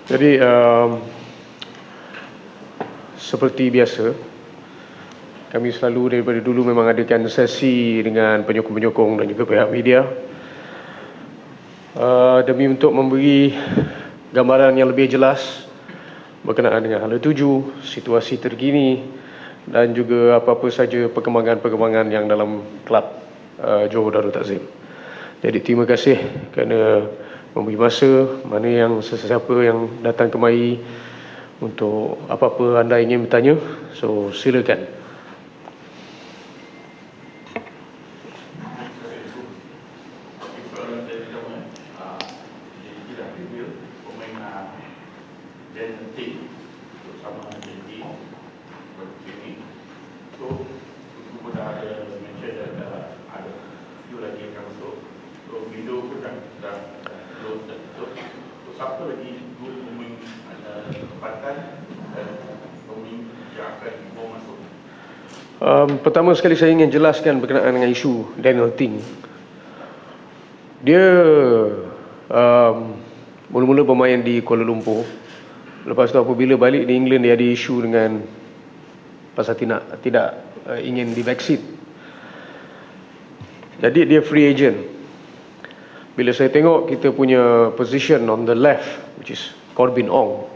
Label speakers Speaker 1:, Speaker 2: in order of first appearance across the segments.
Speaker 1: Jadi seperti biasa, kami selalu daripada dulu memang adakan sesi dengan penyokong-penyokong dan juga pihak media demi untuk memberi gambaran yang lebih jelas berkenaan dengan hala tuju, situasi terkini dan juga apa-apa saja perkembangan-perkembangan yang dalam kelab Johor Darul Takzim. Jadi terima kasih kerana memberi masa, mana yang sesiapa yang datang kemari untuk apa-apa anda ingin bertanya. So silakan. Pertama sekali saya ingin jelaskan berkenaan dengan isu Daniel Ting. Dia mula-mula bermain di Kuala Lumpur. Lepas tu apabila balik di England, dia ada isu dengan pasal tidak ingin divaksin. Jadi dia free agent. Bila saya tengok kita punya position on the left, which is Corbin Ong,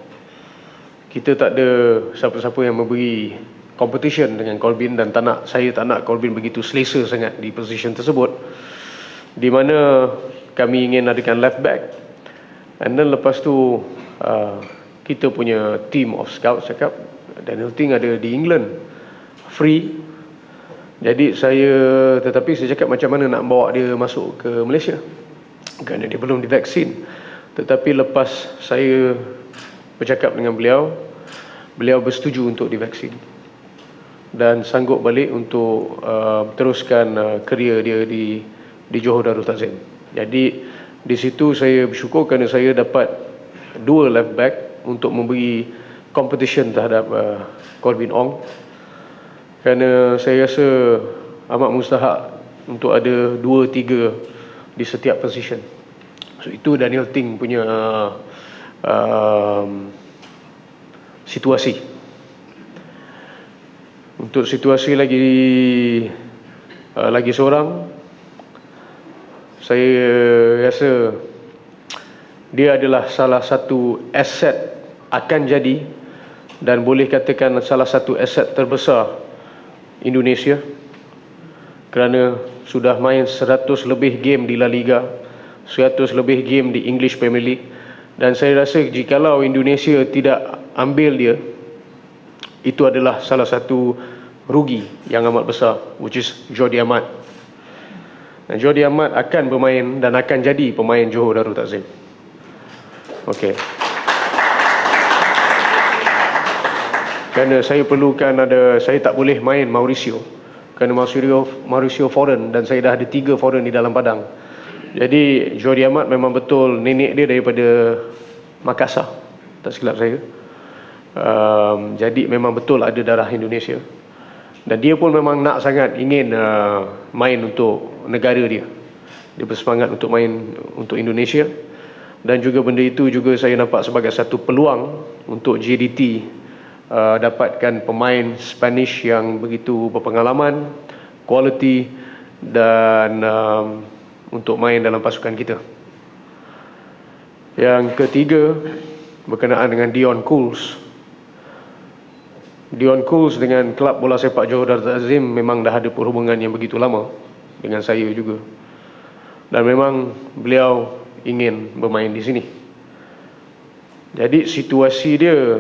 Speaker 1: kita tak ada siapa-siapa yang memberi competition dengan Corbin, dan saya tak nak Corbin begitu selesa sangat di position tersebut, di mana kami ingin adakan left back. And then lepas tu kita punya team of scouts cakap Daniel Ting ada di England free. Jadi tetapi saya cakap macam mana nak bawa dia masuk ke Malaysia kerana dia belum divaksin. Tetapi lepas saya bercakap dengan beliau bersetuju untuk divaksin dan sanggup balik untuk teruskan kerjaya dia di Johor Darul Takzim. Jadi di situ saya bersyukur kerana saya dapat dua left back untuk memberi competition terhadap Corbin Ong, kerana saya rasa amat mustahak untuk ada 2-3 di setiap position. So itu Daniel Ting punya situasi. Untuk situasi lagi seorang, saya rasa dia adalah salah satu aset, akan jadi dan boleh katakan salah satu aset terbesar Indonesia, kerana sudah main 100 lebih game di La Liga, 100 lebih game di English Premier League. Dan saya rasa jikalau Indonesia tidak ambil dia, itu adalah salah satu rugi yang amat besar, which is Jordi Amat. Dan Jordi Amat akan bermain dan akan jadi pemain Johor Darul Takzim. Okey. Kerana saya tak boleh main Mauricio, kerana Mauricio foreign dan saya dah ada 3 foreign di dalam padang. Jadi Jordi Amat memang betul nenek dia daripada Makassar, tak silap saya. Jadi memang betul ada darah Indonesia, dan dia pun memang nak sangat ingin main untuk negara dia. Dia bersemangat untuk main untuk Indonesia, dan juga benda itu juga saya nampak sebagai satu peluang untuk JDT dapatkan pemain Spanish yang begitu berpengalaman, quality, dan untuk main dalam pasukan kita. Yang ketiga, berkenaan dengan Dion Cools. Dion Cools dengan kelab bola sepak Johor Darul Takzim memang dah ada perhubungan yang begitu lama dengan saya juga, dan memang beliau ingin bermain di sini. Jadi situasi dia,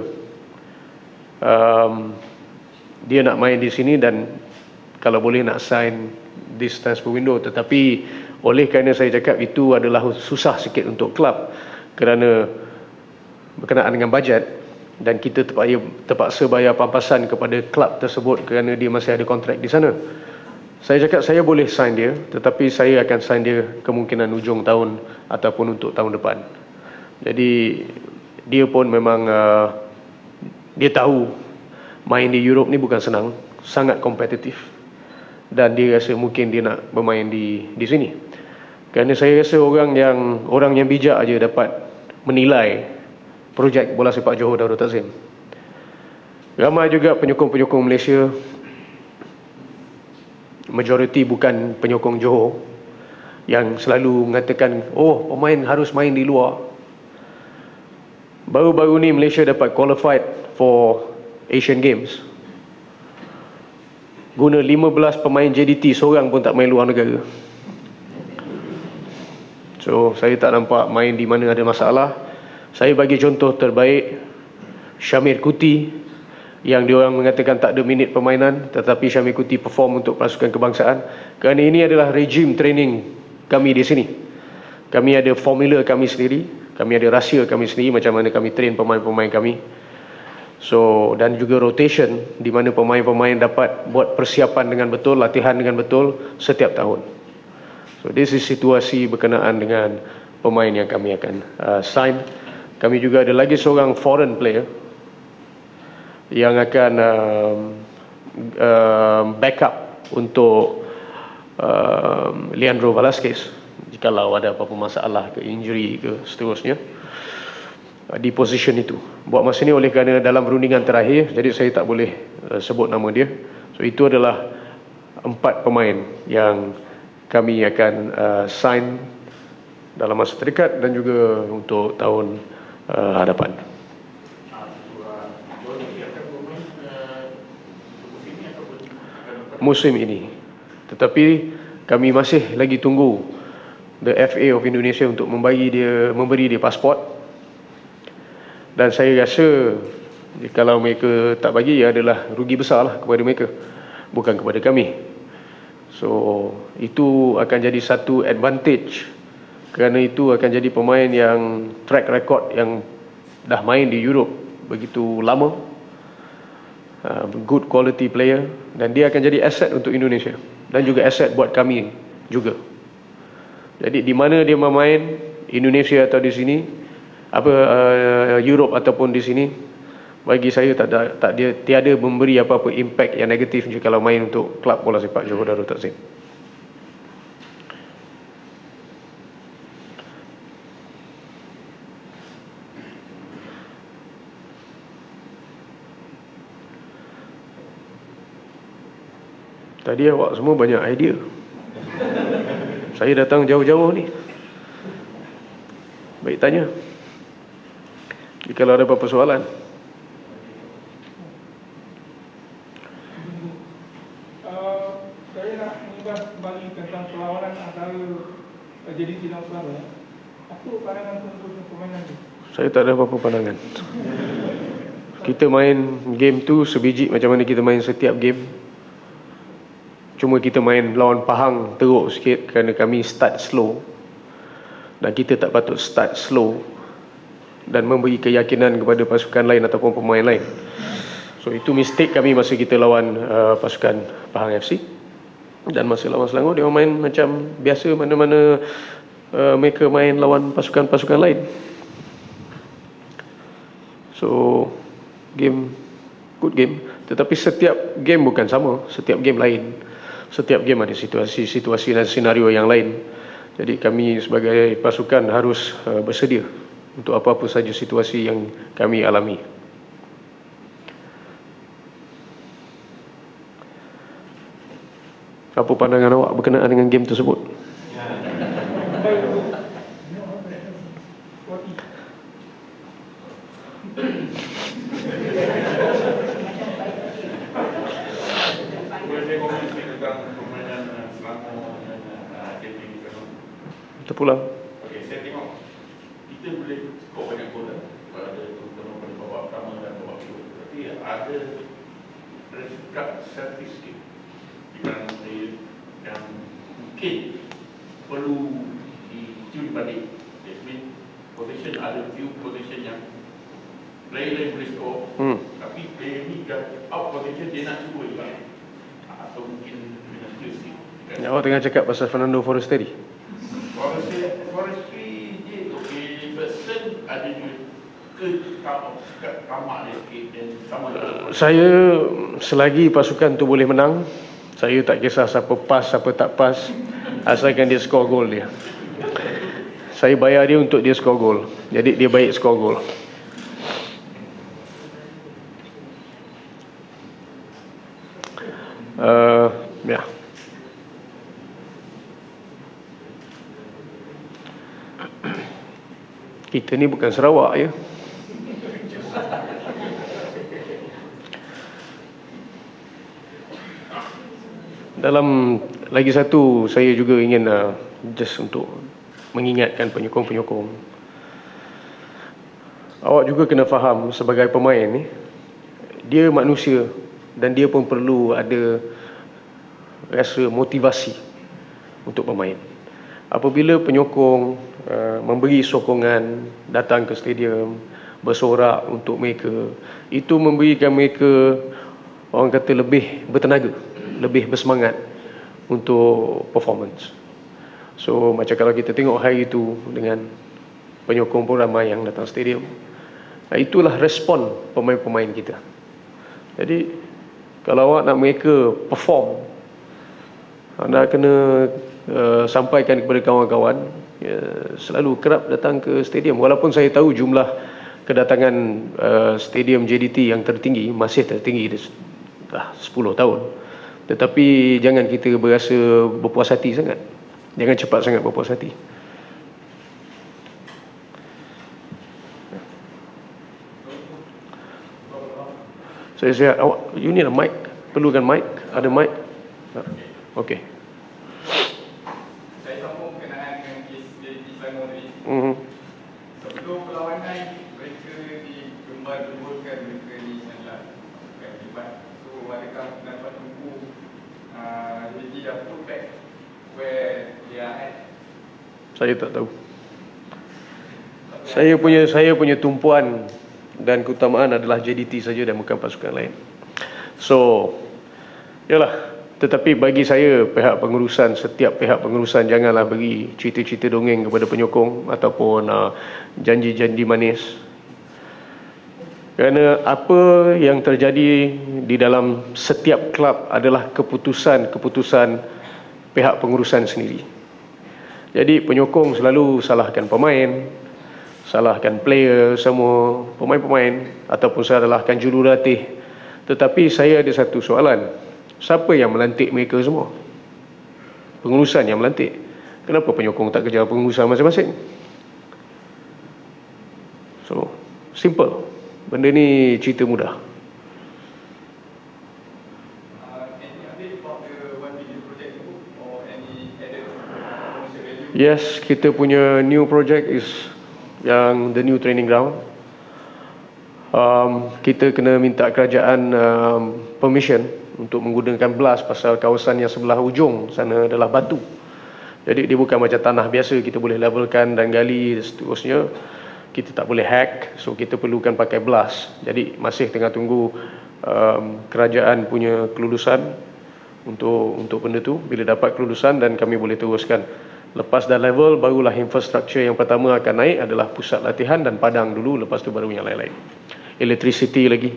Speaker 1: dia nak main di sini dan kalau boleh nak sign this transfer window. Tetapi oleh kerana saya cakap itu adalah susah sikit untuk kelab kerana berkenaan dengan bajet, dan kita terpaksa bayar pampasan kepada kelab tersebut kerana dia masih ada kontrak di sana. Saya cakap saya boleh sign dia, tetapi saya akan sign dia kemungkinan hujung tahun ataupun untuk tahun depan. Jadi dia pun memang dia tahu main di Europe ni bukan senang, sangat kompetitif, dan dia rasa mungkin dia nak bermain di sini. Kerana saya rasa orang yang bijak aja dapat menilai projek bola sepak Johor Darul Takzim. Ramai juga penyokong-penyokong Malaysia, majoriti bukan penyokong Johor, yang selalu mengatakan, oh pemain harus main di luar. Baru-baru ni Malaysia dapat qualified for Asian Games. Guna 15 pemain JDT, seorang pun tak main luar negara. So, saya tak nampak main di mana ada masalah. Saya bagi contoh terbaik, Syamir Kuti, yang diorang mengatakan tak ada minit permainan, tetapi Syamir Kuti perform untuk pasukan kebangsaan. Kerana ini adalah regime training kami di sini. Kami ada formula kami sendiri, kami ada rahsia kami sendiri macam mana kami train pemain-pemain kami. So, dan juga rotation, di mana pemain-pemain dapat buat persiapan dengan betul, latihan dengan betul setiap tahun. So, this is situasi berkenaan dengan pemain yang kami akan sign. Kami juga ada lagi seorang foreign player yang akan backup untuk Leandro Velasquez jikalau ada apa-apa masalah ke injury ke seterusnya di position itu. Buat masa ni oleh kerana dalam perundingan terakhir, jadi saya tak boleh sebut nama dia. So itu adalah 4 pemain yang kami akan sign dalam masa terdekat dan juga untuk tahun hadapan. Musim ini. Tetapi kami masih lagi tunggu the FA of Indonesia untuk memberi dia pasport. Dan saya rasa kalau mereka tak bagi, ia adalah rugi besar lah kepada mereka, bukan kepada kami. So itu akan jadi satu advantage, kerana itu akan jadi pemain yang track record yang dah main di Europe begitu lama, good quality player, dan dia akan jadi asset untuk Indonesia dan juga asset buat kami juga. Jadi di mana dia bermain, Indonesia atau di sini, Europe ataupun di sini, bagi saya tiada memberi apa-apa impact yang negatif jika kalau main untuk klub bola sepak Johor Darul Takzim. Tadi awak semua banyak idea. Saya datang jauh-jauh ni. Baik, tanya. Jika ada apa-apa soalan.
Speaker 2: Saya nak mengulas kembali tentang perlawanan antara JDT dan Selangor. Apa pandangan untuk permainan itu?
Speaker 1: Saya tak ada apa-apa pandangan. Kita main game tu sebiji macam mana kita main setiap game. Cuma kita main lawan Pahang teruk sikit kerana kami start slow. Dan kita tak patut start slow dan memberi keyakinan kepada pasukan lain ataupun pemain lain. So itu mistake kami masa kita lawan pasukan Pahang FC. Dan masa lawan Selangor, dia main macam biasa mana-mana mereka main lawan pasukan-pasukan lain. So good game. Tetapi setiap game bukan sama, setiap game lain. Setiap game ada situasi dan senario yang lain. Jadi kami sebagai pasukan harus bersedia untuk apa-apa saja situasi yang kami alami. Apa pandangan awak berkenaan dengan game tersebut? Kita pulang.
Speaker 3: Okey, saya tengok kita boleh skor banyak gol pada terutama pada babak pertama dan babak kedua. Tapi ada sikap selfish sikit di mana saya yang mungkin perlu dicuri balik. Jadi position, ada few position yang player lain boleh skor, tapi player ni dah out position, dia nak cuba juga. Atau mungkin dengan skill sikit.
Speaker 1: Awak tengah cakap pasal Fernando Forestieri?
Speaker 3: Forestry je okey, person ada juga ke tamak dia sikit dan sama juga.
Speaker 1: Saya selagi pasukan tu boleh menang, saya tak kisah siapa pas, siapa tak pas, asalkan dia skor gol dia. Saya bayar dia untuk dia skor gol. Jadi dia baik skor gol. Ya. Kita ni bukan Sarawak ya. Dalam lagi satu, saya juga ingin just untuk mengingatkan penyokong-penyokong. Awak juga kena faham sebagai pemain ni, dia manusia dan dia pun perlu ada rasa motivasi untuk bermain. Apabila penyokong memberi sokongan, datang ke stadium, bersorak untuk mereka, itu memberikan mereka, orang kata, lebih bertenaga, lebih bersemangat untuk performance. So macam kalau kita tengok hari itu dengan penyokong pun ramai yang datang stadium, itulah respon pemain-pemain kita. Jadi kalau awak nak mereka perform, anda kena sampaikan kepada kawan-kawan, selalu kerap datang ke stadium. Walaupun saya tahu jumlah kedatangan stadium JDT yang tertinggi, masih tertinggi dah 10 tahun, tetapi jangan kita berasa berpuas hati sangat. Jangan cepat sangat berpuas hati. Saya sihat. Awak, you need a mic? Perlukan mic? Ada mic? Okey.
Speaker 4: Saya sambung berkenaan dengan kes JDT Selangor tadi. Sebelum perlawanan, mereka digembar-gemburkan mereka ni adalah bukan hebat. So adakah kita dapat tunggu JDT dah put back where they are at?
Speaker 1: Saya tak tahu. Saya punya tumpuan dan keutamaan adalah JDT saja dan bukan pasukan lain. So, yalah. Tetapi bagi saya, setiap pihak pengurusan janganlah bagi cerita-cerita dongeng kepada penyokong ataupun janji-janji manis. Kerana apa yang terjadi di dalam setiap kelab adalah keputusan pihak pengurusan sendiri. Jadi penyokong selalu salahkan pemain, salahkan player, semua pemain-pemain, ataupun salahkan jurulatih. Tetapi saya ada satu soalan. Siapa yang melantik mereka semua? Pengurusan yang melantik. Kenapa penyokong tak kejar pengurusan masing-masing? So, simple. Benda ni cerita mudah.
Speaker 4: Any update about the 1 billion project tu or any added commercial value?
Speaker 1: Yes, kita punya new project is yang the new training ground. Kita kena minta kerajaan permission untuk menggunakan blast pasal kawasan yang sebelah ujung sana adalah batu. Jadi dia bukan macam tanah biasa, kita boleh levelkan dan gali dan seterusnya. Kita tak boleh hack, so kita perlukan pakai blast. Jadi masih tengah tunggu kerajaan punya kelulusan untuk benda tu. Bila dapat kelulusan dan kami boleh teruskan. Lepas dah level, barulah infrastruktur yang pertama akan naik adalah pusat latihan dan padang dulu, lepas tu baru yang lain-lain. Electricity lagi.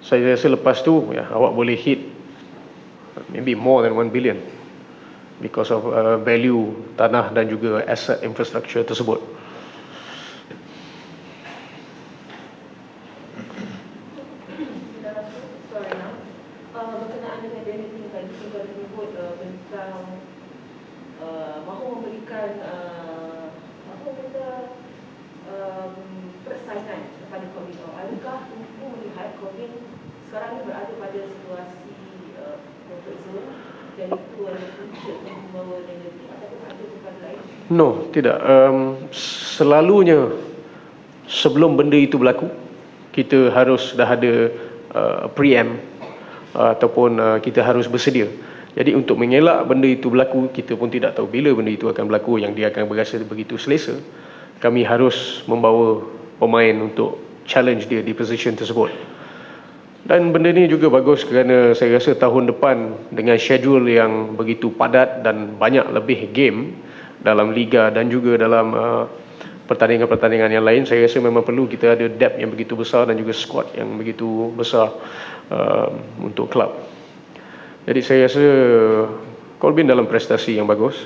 Speaker 1: Saya rasa lepas tu awak boleh hit maybe more than 1 billion because of value tanah dan juga asset infrastructure tersebut.
Speaker 5: Berkenaan dengan Denny tadi juga menyebut tentang mahu memberikan persaingan kepada Corbyn. Adakah Tunku melihat Corbyn sekarang ini berada pada situasi comfort zone dan itu adalah punca untuk membawa negatif ataupun ada perkara lain?
Speaker 1: No, tidak. Selalunya sebelum benda itu berlaku, kita harus dah ada preempt ataupun kita harus bersedia. Jadi untuk mengelak benda itu berlaku, kita pun tidak tahu bila benda itu akan berlaku yang dia akan berasa begitu selesa. Kami harus membawa pemain untuk challenge dia di position tersebut. Dan benda ni juga bagus kerana saya rasa tahun depan dengan schedule yang begitu padat dan banyak lebih game dalam liga dan juga dalam pertandingan-pertandingan yang lain, saya rasa memang perlu kita ada depth yang begitu besar dan juga squad yang begitu besar untuk klub. Jadi saya rasa Corbyn dalam prestasi yang bagus,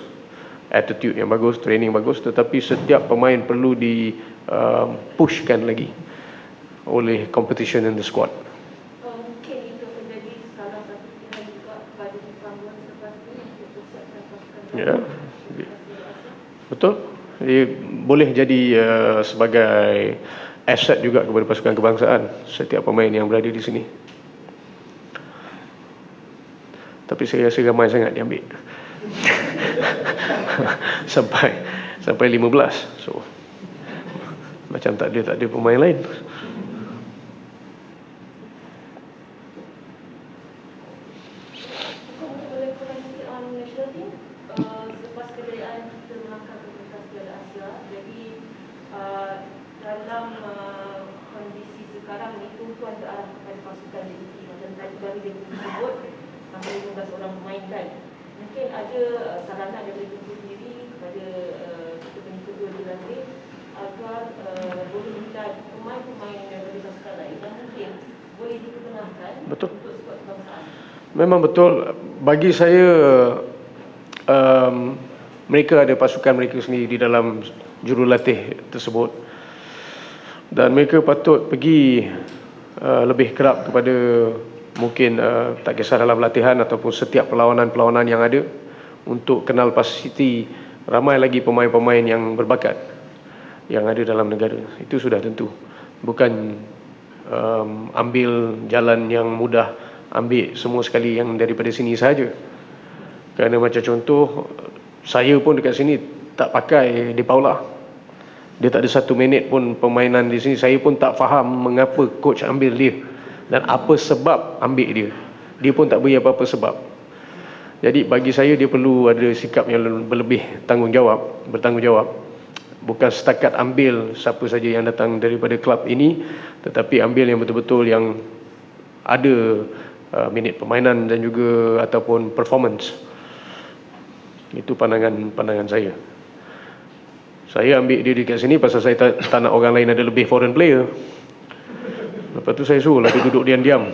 Speaker 1: attitude yang bagus, training bagus, tetapi setiap pemain perlu di pushkan lagi oleh competition in the squad. Dia boleh jadi sebagai aset juga kepada pasukan kebangsaan setiap pemain yang berada di sini. Tapi saya rasa ramai sangat diambil. sampai 15. So macam tak ada pemain lain.
Speaker 5: Boleh komensi on national team selepas kejayaan kita melangkah ke peringkat Piala Asia. Jadi dalam kondisi sekarang ni tumpuan ke arah kepada pasukan JDT macam tadi dari dia disebut sampai 15 orang pemain kan. Mungkin ada saranan daripada JDT sendiri kepada kita punya kedua jurulatih agar boleh melihat pemain-pemain daripada pasukan lain yang mungkin boleh diperkenalkan
Speaker 1: Betul.
Speaker 5: untuk skuad kebangsaan.
Speaker 1: Memang betul. Bagi saya, mereka ada pasukan mereka sendiri di dalam jurulatih tersebut, dan mereka patut pergi lebih kerap kepada mungkin tak kisah dalam latihan ataupun setiap perlawanan-perlawanan yang ada, untuk kenal pasti ramai lagi pemain-pemain yang berbakat yang ada dalam negara. Itu sudah tentu. Bukan ambil jalan yang mudah, ambil semua sekali yang daripada sini saja. Kerana macam contoh, saya pun dekat sini tak pakai De Paula. Dia tak ada 1 minit pun permainan di sini. Saya pun tak faham mengapa coach ambil dia dan apa sebab ambil dia. Dia pun tak beri apa-apa sebab. Jadi bagi saya dia perlu ada sikap yang berlebih bertanggungjawab. Bukan setakat ambil siapa saja yang datang daripada klub ini, tetapi ambil yang betul-betul yang ada minit permainan dan juga ataupun performance. Itu pandangan saya. Saya ambil dia dekat sini pasal saya tak nak orang lain ada lebih foreign player. Lepas tu saya suruh lah dia duduk diam-diam.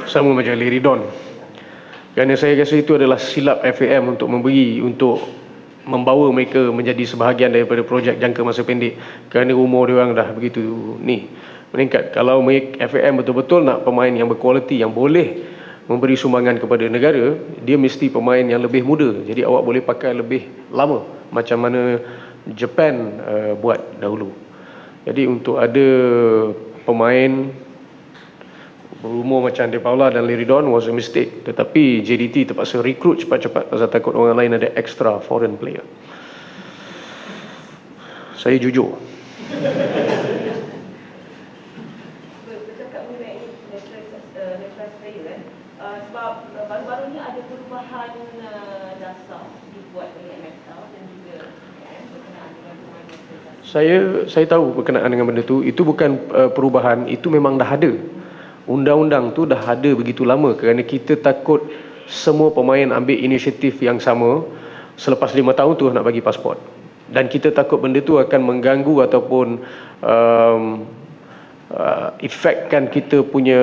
Speaker 1: Sama macam Larry Don. Kerana saya rasa itu adalah silap FAM untuk membawa mereka menjadi sebahagian daripada projek jangka masa pendek. Kerana umur dia orang dah begitu meningkat. Kalau FAM betul-betul nak pemain yang berkualiti, yang boleh memberi sumbangan kepada negara, dia mesti pemain yang lebih muda. Jadi awak boleh pakai lebih lama, macam mana Japan buat dahulu. Jadi untuk ada pemain berumur macam De Paula dan Larry Don was a mistake. Tetapi JDT terpaksa recruit cepat-cepat pasal takut orang lain ada extra foreign player. Saya jujur.
Speaker 5: Bercakap mengenai national player sebab baru-baru ni ada perubahan dasar dibuat oleh MFL dan juga berkenaan dengan pemain naturalisasi.
Speaker 1: Saya tahu berkenaan dengan benda tu. Itu bukan perubahan, itu memang dah ada. Undang-undang tu dah ada begitu lama, kerana kita takut semua pemain ambil inisiatif yang sama selepas 5 tahun tu nak bagi pasport. Dan kita takut benda tu akan mengganggu ataupun efekkan kita punya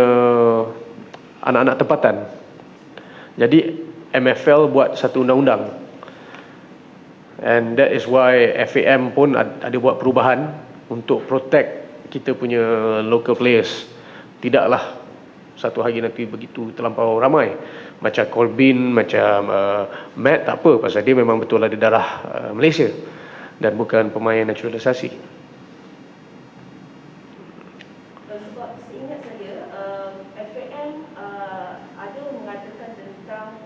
Speaker 1: anak-anak tempatan. Jadi MFL buat satu undang-undang, and that is why FAM pun ada buat perubahan untuk protect kita punya local players. Tidaklah satu hari nanti begitu terlampau ramai. Macam Corbin, macam Matt, tak apa, pasal dia memang betul ada darah Malaysia dan bukan pemain naturalisasi.
Speaker 5: Sebab seingat saya FAM ada mengatakan tentang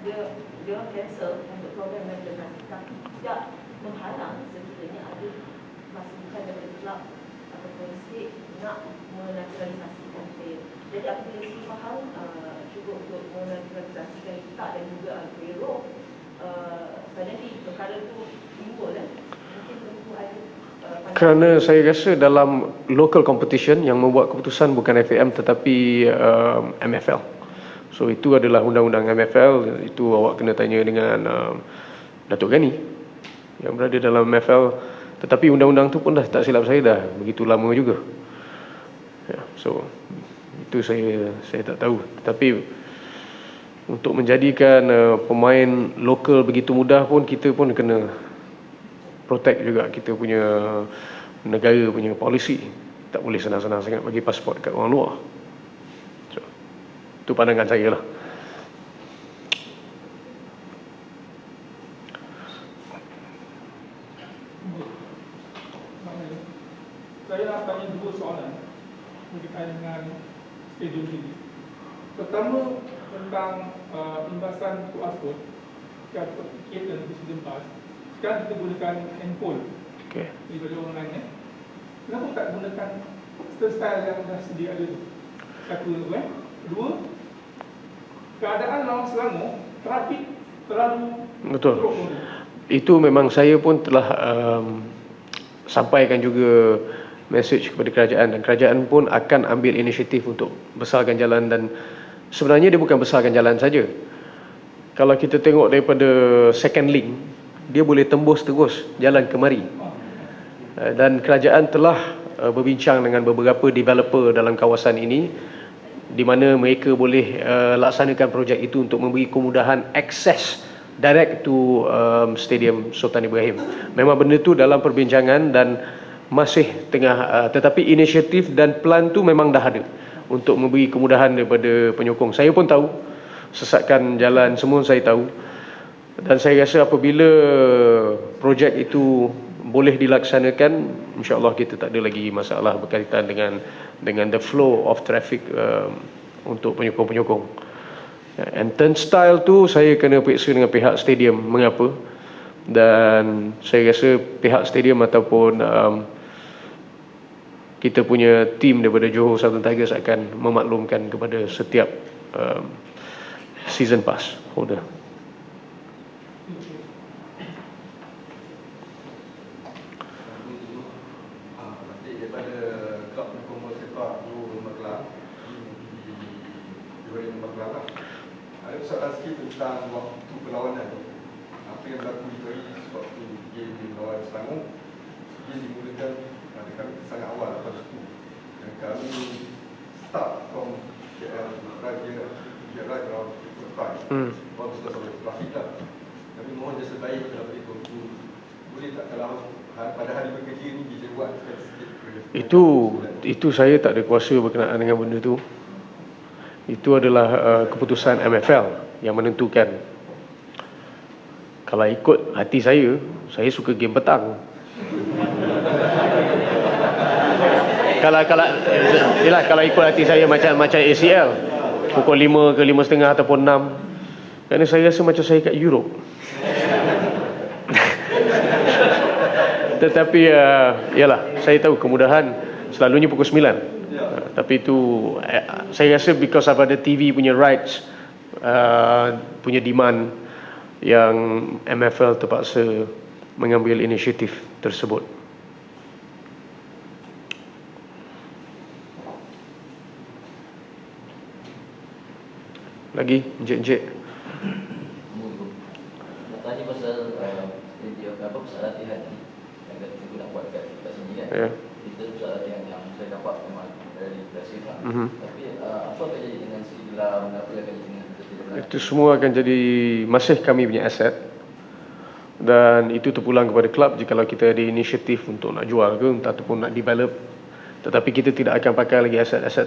Speaker 5: dia cancel untuk program naturalisasi, tapi tidak menghalang sekiranya ada masukan daripada kelab ataupun state nak menaturalisasikan player. Jadi apabila segi faham cuba untuk menaturalisasikan kita dan juga Aguero, suddenly perkara itu timbul mungkin perlu ada
Speaker 1: Kerana saya rasa dalam local competition yang membuat keputusan bukan FAM tetapi MFL. So itu adalah undang-undang MFL. Itu awak kena tanya dengan Datuk Ghani yang berada dalam MFL. Tetapi undang-undang tu pun dah tak silap saya dah begitu lama juga. So itu saya tak tahu. Tetapi untuk menjadikan pemain lokal begitu mudah pun, kita pun kena protect juga kita punya negara punya polisi. Tak boleh senang-senang sangat bagi pasport kat orang luar. So, itu pandangan saya lah.
Speaker 2: saya nak tanya dua soalan berkaitan dengan stadium ini. Pertama, tentang imbasan QR code atau tiket di season pass. Sekarang kita gunakan handphone daripada orang lain. Kenapa tak gunakan style yang dah sedia ada tu? Satu tu Dua, keadaan Lawang Selangor, trafik terlalu
Speaker 1: Betul.
Speaker 2: teruk.
Speaker 1: Itu memang saya pun telah sampaikan juga mesej kepada kerajaan, dan kerajaan pun akan ambil inisiatif untuk besarkan jalan. Dan sebenarnya dia bukan besarkan jalan saja. Kalau kita tengok daripada second link, dia boleh tembus terus jalan kemari. Dan kerajaan telah berbincang dengan beberapa developer dalam kawasan ini, di mana mereka boleh laksanakan projek itu untuk memberi kemudahan akses direct to Stadium Sultan Ibrahim. Memang benda tu dalam perbincangan dan masih tengah, tetapi inisiatif dan plan tu memang dah ada untuk memberi kemudahan daripada penyokong. Saya pun tahu sesakan jalan semua, saya tahu, dan saya rasa apabila projek itu boleh dilaksanakan, insya-Allah kita tak ada lagi masalah berkaitan dengan the flow of traffic untuk penyokong-penyokong. And turnstile tu saya kena periksa dengan pihak stadium mengapa, dan saya rasa pihak stadium ataupun kita punya tim daripada Johor Southern Tigers akan memaklumkan kepada setiap season pass holder.
Speaker 4: Daripada klub penyokong sepak Johor Magelang di 2014 lah. Ada soalan sikit tentang waktu perlawanan tu. Apa yang berlaku di hari waktu game melawan Selangor, dia dimulakan pada kami sangat awal lepas itu, dan kami start from KL Raja around 45 baru sudah sampai trafik lah. Kami mohon jasa baik dalam itu, boleh tak kalau pada hari bekerja ni bisa buat sikit.
Speaker 1: Itu saya tak ada kuasa berkenaan dengan benda tu. Itu adalah keputusan MFL yang menentukan. Kalau ikut hati saya suka game petang. Kalau ikut hati saya macam ACL pukul 5 ke 5.30 ataupun 6. Kerana saya rasa macam saya kat Europe. Tetapi yalah, saya tahu kemudahan selalunya pukul 9. Tapi itu saya rasa because of ada TV punya rights, punya demand, yang MFL terpaksa mengambil inisiatif tersebut. Lagi encik-encik.
Speaker 6: Nak tanya pasal pasal latihan ni yang kita nak buat kat sini kan.
Speaker 1: Ya.
Speaker 6: Kita pasal latihan yang saya dapat memang dari Brazil lah. Tapi apa akan jadi dengan si gelar, apa yang akan jadi dengan kita?
Speaker 1: Itu semua akan jadi masih kami punya aset, dan itu terpulang kepada klub jikalau kita ada inisiatif untuk nak jual ke ataupun nak develop. Tetapi kita tidak akan pakai lagi aset-aset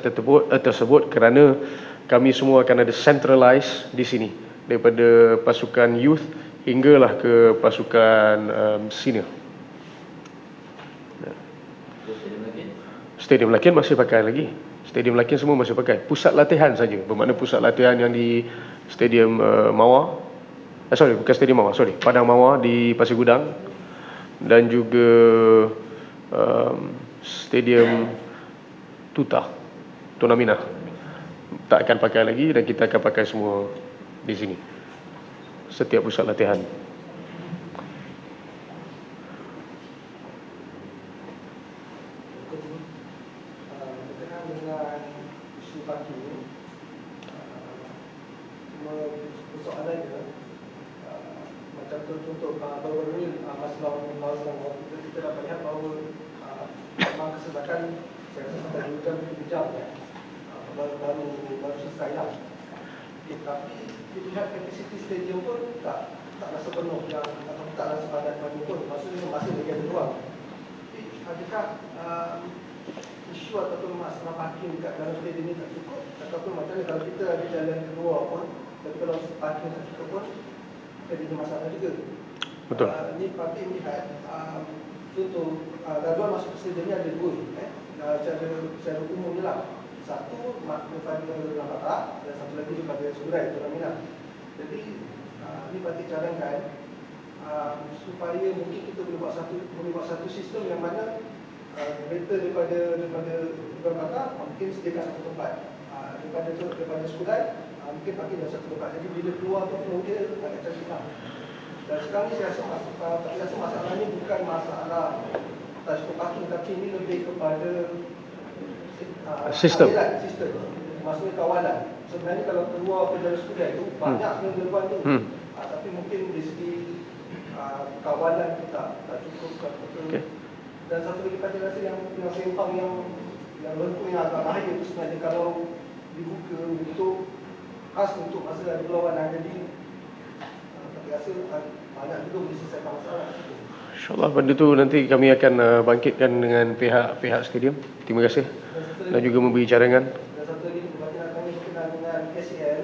Speaker 1: tersebut kerana kami semua akan ada centralized di sini, daripada pasukan youth hinggalah ke pasukan senior. Stadium Lakin masih pakai lagi. Stadium Lakin semua masih pakai. Pusat latihan saja, bermakna pusat latihan yang di Stadium Mawar, bukan Stadium Mawar, Padang Mawar di Pasir Gudang, dan juga Stadium Tuna Minah tak akan pakai lagi, dan kita akan pakai semua di sini, setiap pusat latihan.
Speaker 7: Berkenaan dengan isu parking ni, cuma persoalan dia macam contoh baru-baru ni masa lawan Selangor, kita dapat lihat bahawa memang kesedakan saya rasa sampai 2 jam, 3 jam baru selesai lah. Tapi dilihat kapasiti stadium pun tak rasa penuh atau tak rasa padat pun, maksudnya masih lagi ada ruang. Tapi adakah isu ataupun masalah parking dekat dalam stadium ni tak cukup, ataupun macam ni kalau kita ada jalan keluar pun, tapi kalau parking tak cukup pun jadi masalah juga.
Speaker 1: Betul.
Speaker 7: Ini parking melihat contoh laluan masuk ke stadium ni ada dua, secara umum je lah. Satu daripada Lambata dan satu lagi daripada Sungai Teramina. Jadi ini patut cadangkan supaya mungkin kita boleh buat satu sistem yang mana kereta daripada Lambata mungkin sediakan satu tempat, daripada Sungai mungkin parking dalam satu tempat. Jadi bila keluar tu flow dia agak cantik lah. Dan sekarang ni saya rasa masalahnya bukan masalah cukup parking, tapi ini lebih kepada
Speaker 1: sistem.
Speaker 7: Maksudnya kawalan. Sebenarnya kalau keluar dari Sungai tu banyak sebenarnya depan tu. Tapi mungkin dari segi kawalan tu tak cukup betul. Okay. Dan satu lagi pada rasa yang sempang yang lentur yang agak bahaya tu sebenarnya kalau dibuka khas untuk masa ada perlawanan, jadi saya rasa banyak juga boleh selesaikan masalah.
Speaker 1: InsyaAllah benda tu nanti kami akan bangkitkan dengan pihak stadium. Terima kasih. Dan juga memberi cadangan.
Speaker 7: Dan satu lagi berkaitan kami berkenaan dengan SEL,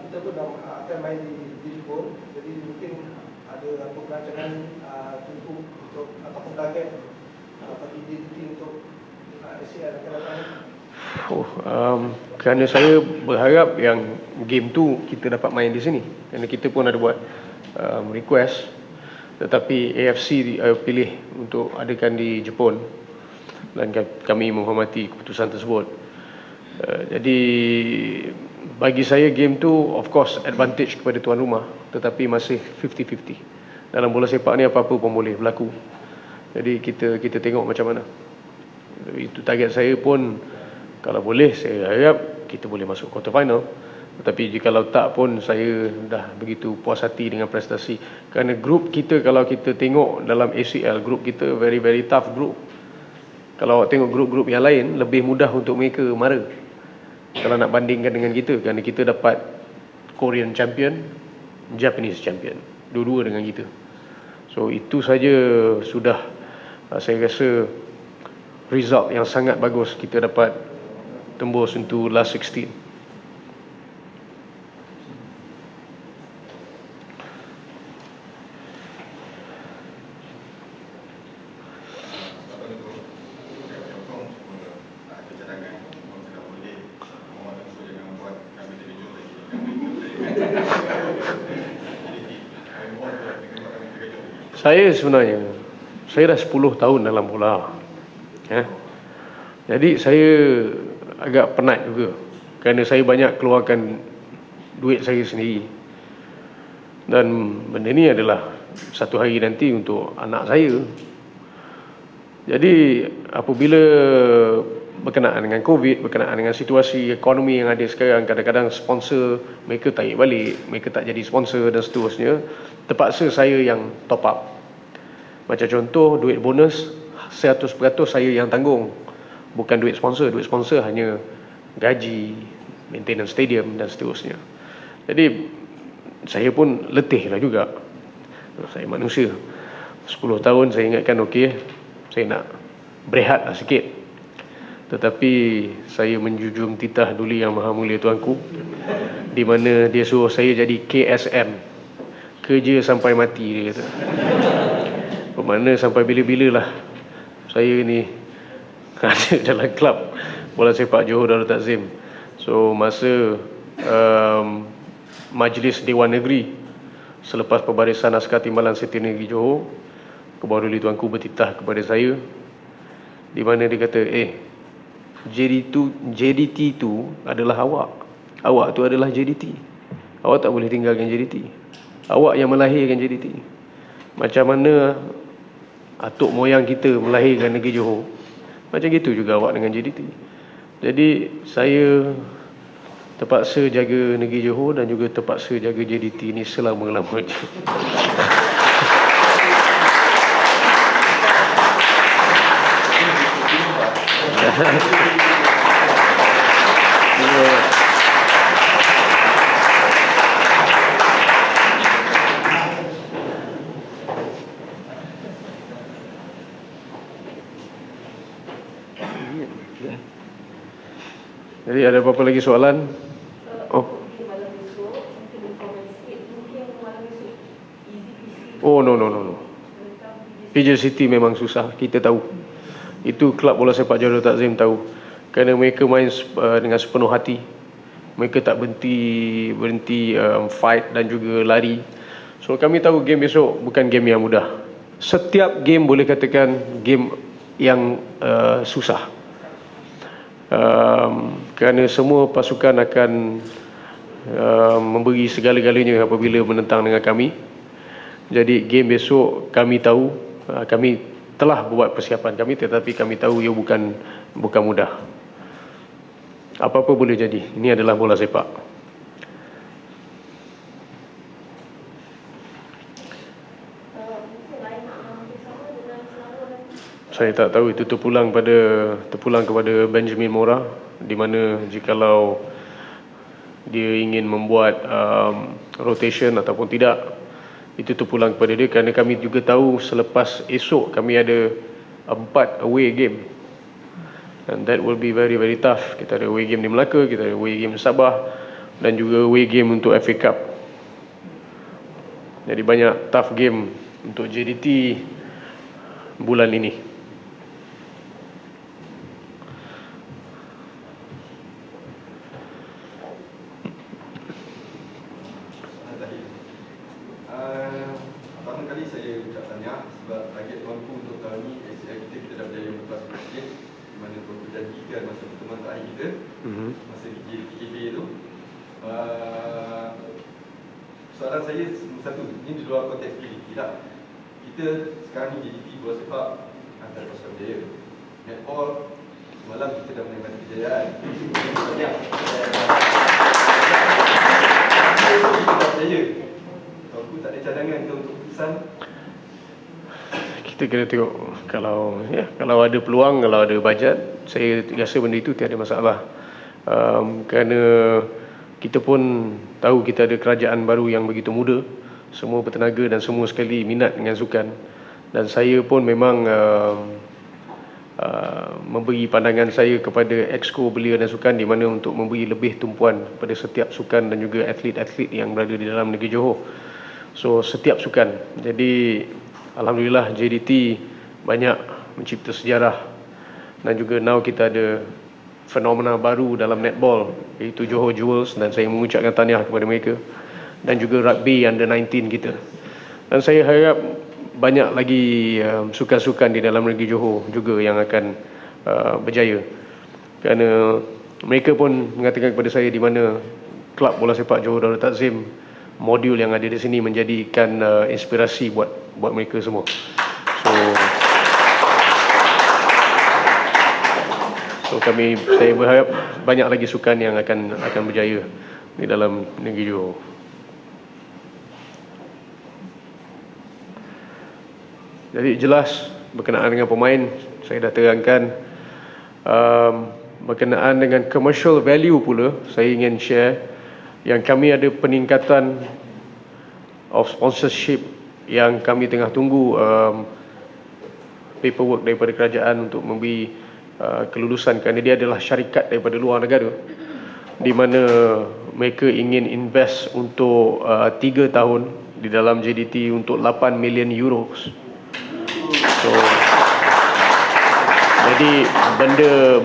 Speaker 7: kita pun akan main di Jepun, jadi mungkin ada perancangan untuk ataupun target bagi DDT untuk SEL akan datang.
Speaker 1: Kerana saya berharap yang game tu kita dapat main di sini. Kerana kita pun ada buat request, tetapi AFC pilih untuk adakan di Jepun dan kami menghormati keputusan tersebut. Jadi bagi saya game tu of course advantage kepada tuan rumah, tetapi masih 50-50. Dalam bola sepak ni apa-apa pun boleh berlaku. Jadi kita tengok macam mana. Itu target saya pun, kalau boleh saya harap kita boleh masuk quarter final. Tetapi jikalau tak pun saya dah begitu puas hati dengan prestasi. Kerana grup kita, kalau kita tengok dalam ACL, grup kita very very tough group. Kalau awak tengok grup-grup yang lain, lebih mudah untuk mereka mara kalau nak bandingkan dengan kita. Kerana kita dapat Korean champion, Japanese champion, dua-dua dengan kita. So itu saja sudah saya rasa result yang sangat bagus. Kita dapat tembus into last 16. Saya sebenarnya, saya dah 10 tahun dalam bola. Jadi saya agak penat juga. Kerana saya banyak keluarkan duit saya sendiri. Dan benda ni adalah satu hari nanti untuk anak saya. Jadi apabila berkenaan dengan COVID, berkenaan dengan situasi ekonomi yang ada sekarang, kadang-kadang sponsor mereka tarik balik, mereka tak jadi sponsor dan seterusnya, terpaksa saya yang top up. Macam contoh, duit bonus 100% saya yang tanggung, bukan duit sponsor. Duit sponsor hanya gaji, maintenance stadium dan seterusnya. Jadi saya pun letih lah juga. Saya manusia. 10 tahun saya ingatkan okey, saya nak berehat lah sikit. Tetapi saya menjunjung titah Duli Yang Maha Mulia Tuanku, di mana dia suruh saya jadi KSM, kerja sampai mati, dia kata. Bermakna sampai bila-bila lah saya ni ada dalam kelab bola sepak Johor Darul Takzim. So masa Majlis Dewan Negeri selepas pembarisan Askar Timbalan Siti Negeri Johor, Kebawah Duli Tuanku bertitah kepada saya, di mana dia kata, JDT tu adalah awak. Awak tu adalah JDT. Awak tak boleh tinggalkan JDT. Awak yang melahirkan JDT. Macam mana atuk moyang kita melahirkan negeri Johor, macam gitu juga awak dengan JDT. Jadi saya terpaksa jaga negeri Johor dan juga terpaksa jaga JDT ni selama-lamanya. Jadi ada apa-apa lagi soalan?
Speaker 5: Mungkin malam esok, mungkin komen sikit, mungkin malam esok easy PC
Speaker 1: Oh, no.
Speaker 5: tentang
Speaker 1: Leisure City memang susah, kita tahu. Itu kelab bola sepak Johor Darul Takzim tahu. Kerana mereka main dengan sepenuh hati. Mereka tak berhenti fight dan juga lari. So kami tahu game besok bukan game yang mudah. Setiap game boleh katakan game yang susah. Kerana semua pasukan akan memberi segala-galanya apabila menentang dengan kami. Jadi game besok kami tahu, kami telah buat persiapan kami, tetapi kami tahu ia bukan mudah. Apa-apa boleh jadi. Ini adalah bola sepak. Saya tak tahu, itu terpulang kepada Benjamin Mora, di mana jikalau dia ingin membuat rotation ataupun tidak, itu terpulang kepada dia. Kerana kami juga tahu selepas esok kami ada 4 away game, and that will be very very tough. Kita ada away game di Melaka, kita ada away game di Sabah, dan juga away game untuk FA Cup. Jadi banyak tough game untuk JDT bulan ini.
Speaker 8: Pertama kali saya ucap tahniah sebab target tuanku untuk tahun ini ACL kita dah berjaya berkelas sikit, di mana tuanku janjikan masa pertemuan terakhir kita, masa KKP itu. Soalan saya satu, ini di luar konteks PDT lah. Kita sekarang ni JDT bola sepak antara Pasar Berjaya. Netball semalam kita dah menikmati kejayaan. Tahniah. Kita dah berjaya. Tuanku tak ada cadangan ke untuk keputusan?
Speaker 1: Kita kena tengok, kalau ada peluang, kalau ada bajet, saya rasa benda itu tiada masalah. Kerana kita pun tahu kita ada kerajaan baru yang begitu muda, semua bertenaga dan semua sekali minat dengan sukan. Dan saya pun memang memberi pandangan saya kepada Exco Belia dan Sukan, di mana untuk memberi lebih tumpuan pada setiap sukan dan juga atlet-atlet yang berada di dalam negeri Johor. So setiap sukan. Jadi alhamdulillah JDT banyak mencipta sejarah, dan juga now kita ada fenomena baru dalam netball, iaitu Johor Jewels, dan saya mengucapkan tahniah kepada mereka, dan juga rugby under 19 kita. Dan saya harap banyak lagi sukan-sukan di dalam negeri Johor juga yang akan berjaya. Kerana mereka pun mengatakan kepada saya di mana kelab bola sepak Johor Darul Takzim modul yang ada di sini menjadikan inspirasi buat mereka semua. So saya berharap banyak lagi sukan yang akan berjaya di dalam negeri Johor. Jadi jelas berkenaan dengan pemain, saya dah terangkan. Berkenaan dengan commercial value pula, saya ingin share yang kami ada peningkatan of sponsorship yang kami tengah tunggu paperwork daripada kerajaan untuk memberi kelulusan, kerana dia adalah syarikat daripada luar negara, di mana mereka ingin invest untuk 3 tahun di dalam JDT untuk 8 million euros. So jadi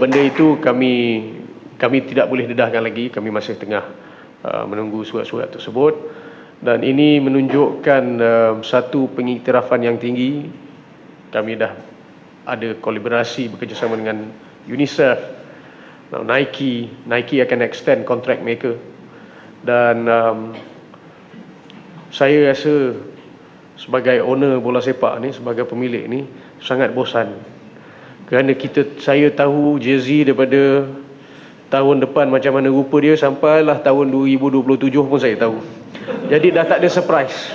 Speaker 1: benda itu kami tidak boleh dedahkan lagi. Kami masih tengah menunggu surat-surat tersebut, dan ini menunjukkan satu pengiktirafan yang tinggi. Kami dah ada kolaborasi bekerjasama dengan UNICEF, Nike akan extend kontrak mereka, dan saya rasa sebagai owner bola sepak ni, sebagai pemilik ni, sangat bosan. Kerana saya tahu jersey daripada tahun depan macam mana rupa dia, sampailah tahun 2027 pun saya tahu. Jadi dah tak ada surprise.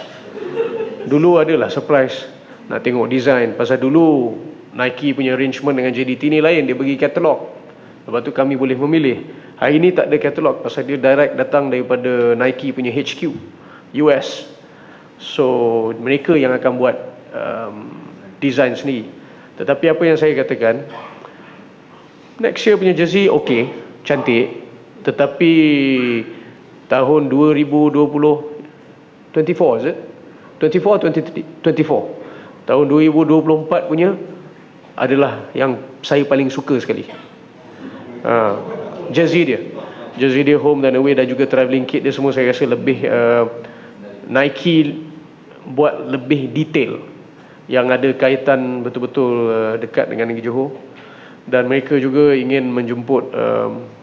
Speaker 1: Dulu adalah surprise, nak tengok design. Pasal dulu Nike punya arrangement dengan JDT ni lain, dia bagi katalog, lepas tu kami boleh memilih. Hari ni tak ada katalog, pasal dia direct datang daripada Nike punya HQ US. So mereka yang akan buat design sendiri. Tetapi apa yang saya katakan, next year punya jersey okey, cantik, tetapi tahun 2024 is it? 24. Tahun 2024 punya adalah yang saya paling suka sekali. Jersey dia home dan away, dan juga travelling kit dia semua saya rasa lebih Nike buat lebih detail, yang ada kaitan betul-betul dekat dengan negeri Johor. Dan mereka juga ingin menjemput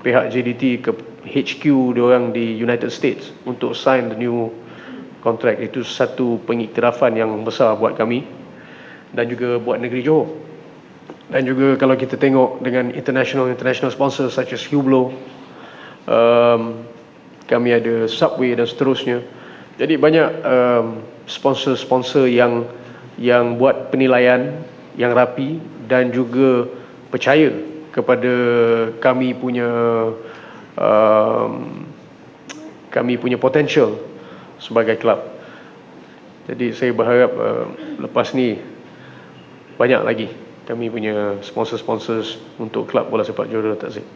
Speaker 1: pihak JDT ke HQ diorang di United States untuk sign the new contract. Itu satu pengiktirafan yang besar buat kami dan juga buat negeri Johor. Dan juga kalau kita tengok dengan international sponsors such as Hublot, kami ada Subway dan seterusnya. Jadi banyak sponsor-sponsor yang buat penilaian yang rapi dan juga percaya kepada kami punya potential sebagai klub. Jadi saya berharap lepas ni banyak lagi kami punya sponsors untuk klub bola sepak Johor Darul Ta'zim.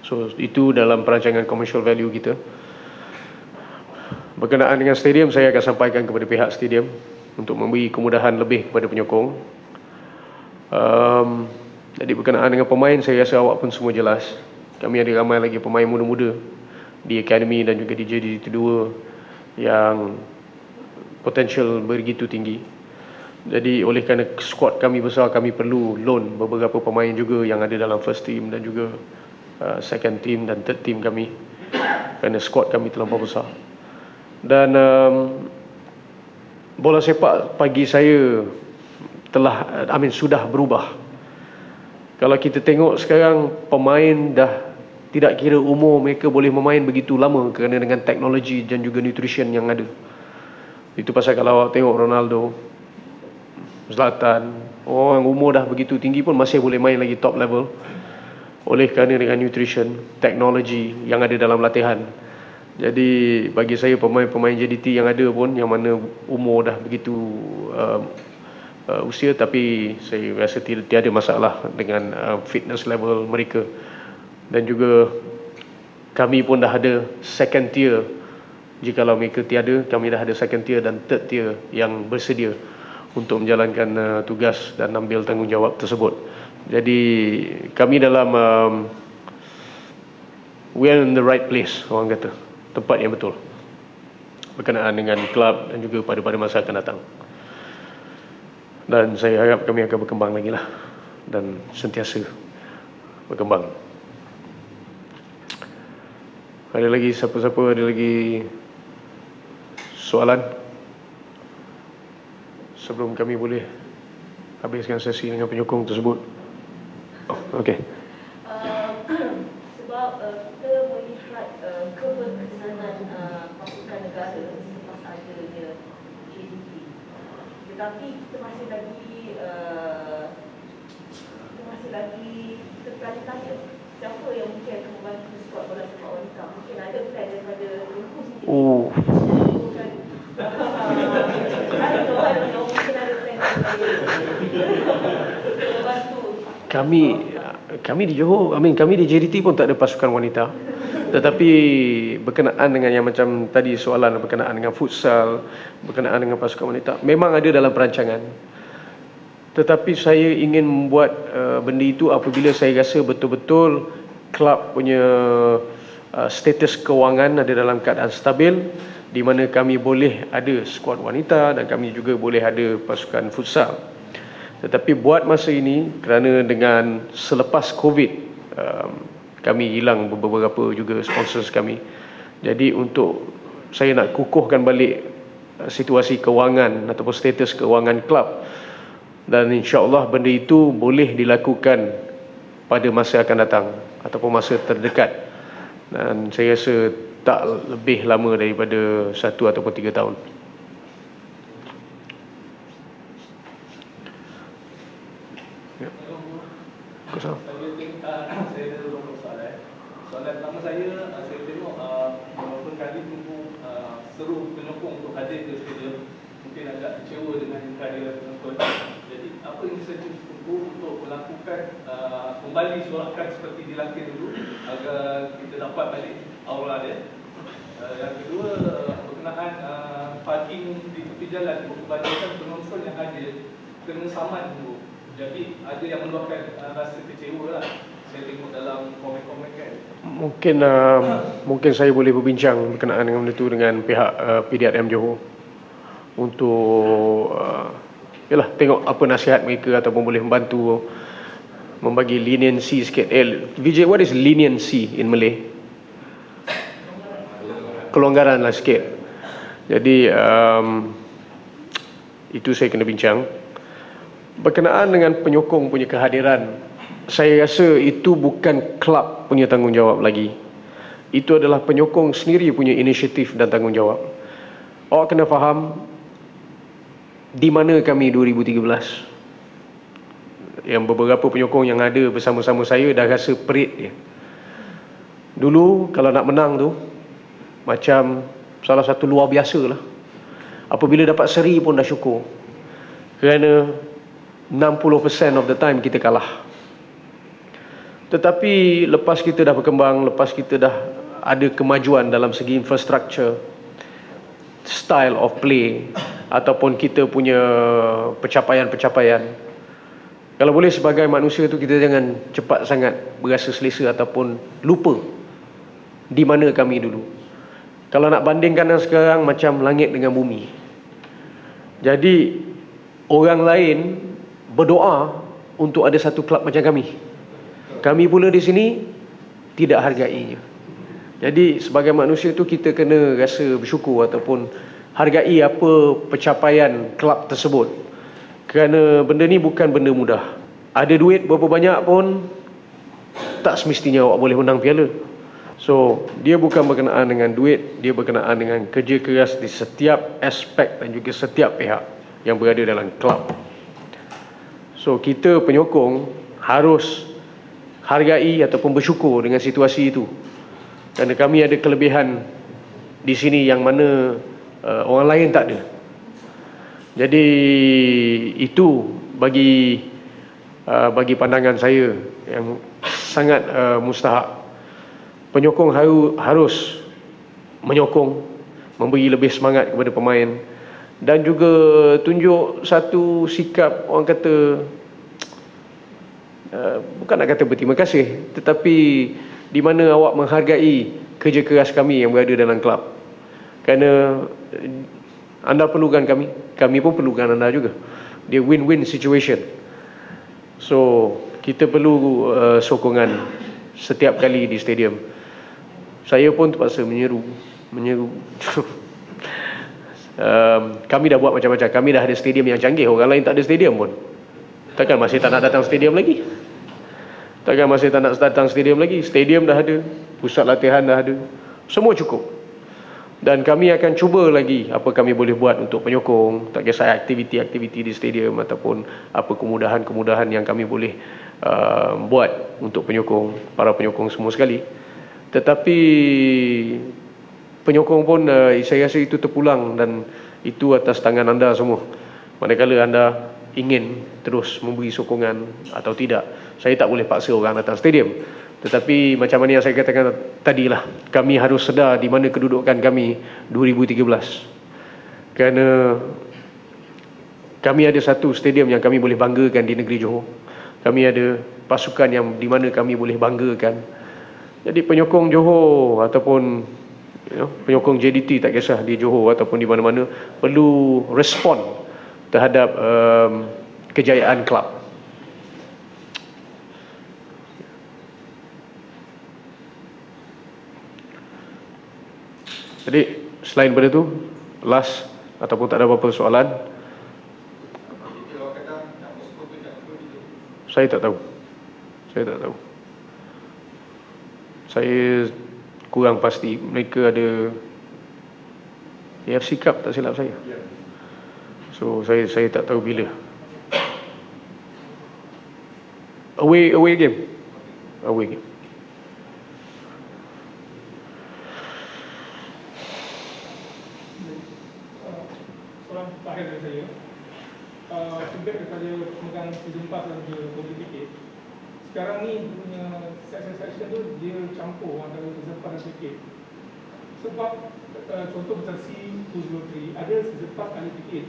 Speaker 1: So itu dalam perancangan commercial value kita. Berkenaan dengan stadium, saya akan sampaikan kepada pihak stadium untuk memberi kemudahan lebih kepada penyokong. Jadi berkenaan dengan pemain, saya rasa awak pun semua jelas. Kami ada ramai lagi pemain muda-muda di akademi dan juga di JDT2 yang potensial begitu tinggi. Jadi oleh kerana squad kami besar, kami perlu loan beberapa pemain juga yang ada dalam first team dan juga second team dan third team kami, kerana squad kami terlampau besar. Dan bola sepak bagi saya sudah berubah. Kalau kita tengok sekarang, pemain dah tidak kira umur, mereka boleh memain begitu lama kerana dengan teknologi dan juga nutrition yang ada. Itu pasal kalau awak tengok Ronaldo, Zlatan, orang umur dah begitu tinggi pun masih boleh main lagi top level, oleh kerana dengan nutrition, teknologi yang ada dalam latihan. Jadi bagi saya pemain-pemain JDT yang ada pun, yang mana umur dah begitu usia, tapi saya rasa tiada masalah dengan fitness level mereka. Dan juga kami pun dah ada second tier. Jikalau mereka tiada, kami dah ada second tier dan third tier yang bersedia untuk menjalankan tugas dan ambil tanggungjawab tersebut. Jadi kami dalam we are in the right place, orang kata, tempat yang betul berkenaan dengan kelab dan juga pada masa akan datang. Dan saya harap kami akan berkembang lagi lah, dan sentiasa berkembang. Ada lagi siapa-siapa, ada lagi soalan sebelum kami boleh habiskan sesi dengan penyokong tersebut? Okey.
Speaker 5: Sebab kita melihat keberkesanan pasukan negara selepas adanya JDT, tetapi kita masih lagi tertanya-tanya siapa yang mungkin akan membantu skuad bola sepak wanita. Mungkin ada plan daripada Tengku sendiri. I don't know, mungkin ada plan membantu.
Speaker 1: Kami di Johor, kami di JDT pun tak ada pasukan wanita. Tetapi berkenaan dengan yang macam tadi soalan berkenaan dengan futsal, berkenaan dengan pasukan wanita, memang ada dalam perancangan. Tetapi saya ingin membuat benda itu apabila saya rasa betul-betul klub punya status kewangan ada dalam keadaan stabil, di mana kami boleh ada skuad wanita dan kami juga boleh ada pasukan futsal. Tetapi buat masa ini, kerana dengan selepas COVID, kami hilang beberapa juga sponsors kami. Jadi untuk saya nak kukuhkan balik situasi kewangan ataupun status kewangan klub, dan insya-Allah benda itu boleh dilakukan pada masa akan datang ataupun masa terdekat. Dan saya rasa tak lebih lama daripada 1 ataupun 3 tahun. Ya.
Speaker 2: Saya ada beberapa soalan. Soalan pertama saya tengok beberapa kali tunggu seru penyokong untuk hadir ke stadium, mungkin agak kecewa dengan kehadiran penonton. Jadi apa yang bisa ditunggu untuk melakukan kembali sorakan seperti dilakukan dulu agar kita dapat balik aura dia. Yang kedua berkenaan parking di tepi jalan kebanyakan penonton yang ada kena saman dulu. Jadi ada yang meluahkan rasa kecewa lah. Saya tengok dalam komen-komen kan.
Speaker 1: Mungkin saya boleh berbincang berkenaan dengan benda itu dengan pihak PDRM Johor untuk tengok apa nasihat mereka ataupun boleh membantu membagi leniency sikit. Vijay, what is leniency in Malay? Kelonggaran lah sikit. Jadi itu saya kena bincang. Berkenaan dengan penyokong punya kehadiran, saya rasa itu bukan kelab punya tanggungjawab lagi. Itu adalah penyokong sendiri punya inisiatif dan tanggungjawab. Awak kena faham di mana kami 2013. Yang beberapa penyokong yang ada bersama-sama saya dah rasa perit dia. Dulu kalau nak menang tu macam salah satu luar biasa lah. Apabila dapat seri pun dah syukur. Kerana 60% of the time kita kalah. Tetapi lepas kita dah berkembang, lepas kita dah ada kemajuan dalam segi infrastructure, style of play, ataupun kita punya pencapaian-pencapaian, kalau boleh sebagai manusia tu kita jangan cepat sangat berasa selesa ataupun lupa di mana kami dulu. Kalau nak bandingkan dengan sekarang, macam langit dengan bumi. Jadi orang lain berdoa untuk ada satu kelab macam kami. Kami pula di sini tidak hargainya. Jadi sebagai manusia tu kita kena rasa bersyukur ataupun hargai apa pencapaian kelab tersebut. Kerana benda ni bukan benda mudah. Ada duit berapa banyak pun tak semestinya awak boleh menang piala. So, dia bukan berkenaan dengan duit, dia berkenaan dengan kerja keras di setiap aspek dan juga setiap pihak yang berada dalam kelab. So, kita penyokong harus hargai ataupun bersyukur dengan situasi itu. Kerana kami ada kelebihan di sini yang mana orang lain tak ada. Jadi itu bagi pandangan saya yang sangat mustahak. Penyokong harus menyokong, memberi lebih semangat kepada pemain dan juga tunjuk satu sikap, orang kata bukan nak kata berterima kasih, tetapi di mana awak menghargai kerja keras kami yang berada dalam kelab. Kerana anda perlukan kami, kami pun perlukan anda juga. Dia win-win situation. So kita perlu sokongan setiap kali di stadium. Saya pun terpaksa menyeru. Kami dah buat macam-macam. Kami dah ada stadium yang canggih. Orang lain tak ada stadium pun. Takkan masih tak nak datang stadium lagi? Takkan masih tak nak datang stadium lagi? Stadium dah ada, pusat latihan dah ada, semua cukup. Dan kami akan cuba lagi apa kami boleh buat untuk penyokong. Tak kisah aktiviti-aktiviti di stadium ataupun apa kemudahan-kemudahan yang kami boleh buat untuk penyokong, para penyokong semua sekali. Tetapi penyokong pun saya rasa itu terpulang dan itu atas tangan anda semua. Manakala anda ingin terus memberi sokongan atau tidak, saya tak boleh paksa orang datang stadium. Tetapi macam mana yang saya katakan tadilah, kami harus sedar di mana kedudukan kami 2013. Kerana kami ada satu stadium yang kami boleh banggakan di negeri Johor. Kami ada pasukan yang di mana kami boleh banggakan. Jadi penyokong Johor ataupun penyokong JDT, tak kisah di Johor ataupun di mana-mana, perlu respon terhadap kejayaan kelab. Jadi selain daripada itu, last ataupun tak ada apa-apa soalan, saya tak tahu. Saya kurang pasti. Mereka ada AFC Cup tak silap saya. So saya tak tahu bila. Away game.
Speaker 2: Soalan terakhir dari saya. Feedback kepada pemegang season pass dan juga golden ticket. Sekarang ni punya section tu dia campur antara season pass dan ticket. Sebab contoh macam C203 ada sezepak kali tiket,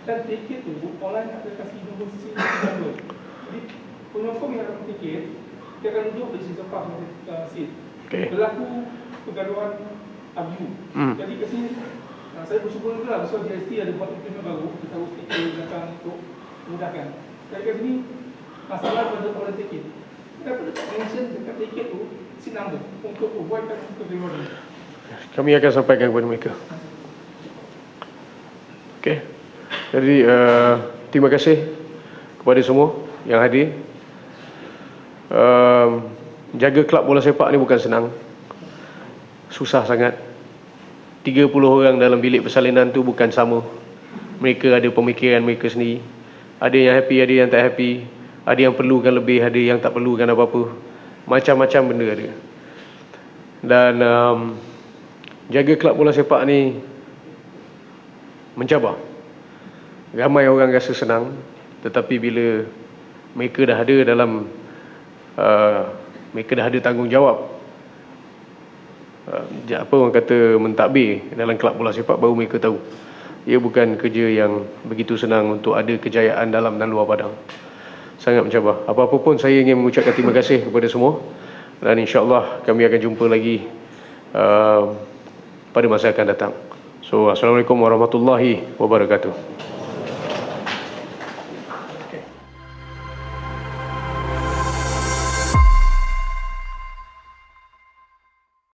Speaker 2: dan tiket tu online ada kasih nombor seat number. Jadi penyokong yang dapat tiket dia akan duduk di sezepak seat. Berlaku pergaduhan abu. Jadi kat sini saya bersyukur juga sebab GST ada buat implement baru, kita tahu stiker belakang untuk memudahkan. Jadi kat sini masalah pada orang tiket. Kenapa tak mention dekat tiket tu seat number untuk avoidkan kegeliran?
Speaker 1: Kami akan sampaikan kepada mereka. Okey. Jadi terima kasih kepada semua yang hadir. Jaga kelab bola sepak ni bukan senang. Susah sangat. 30 orang dalam bilik persalinan tu bukan sama. Mereka ada pemikiran mereka sendiri. Ada yang happy, ada yang tak happy. Ada yang perlukan lebih, ada yang tak perlukan apa-apa. Macam-macam benda ada. Dan jaga kelab bola sepak ni mencabar. Ramai orang rasa senang, tetapi bila mereka dah ada dalam mereka dah ada tanggungjawab, apa orang kata, mentadbir dalam kelab bola sepak, baru mereka tahu ia bukan kerja yang begitu senang untuk ada kejayaan dalam dan luar padang. Sangat mencabar. Apa-apa pun saya ingin mengucapkan terima kasih kepada semua, dan insya-Allah kami akan jumpa lagi pada masa akan datang. So, assalamualaikum warahmatullahi wabarakatuh.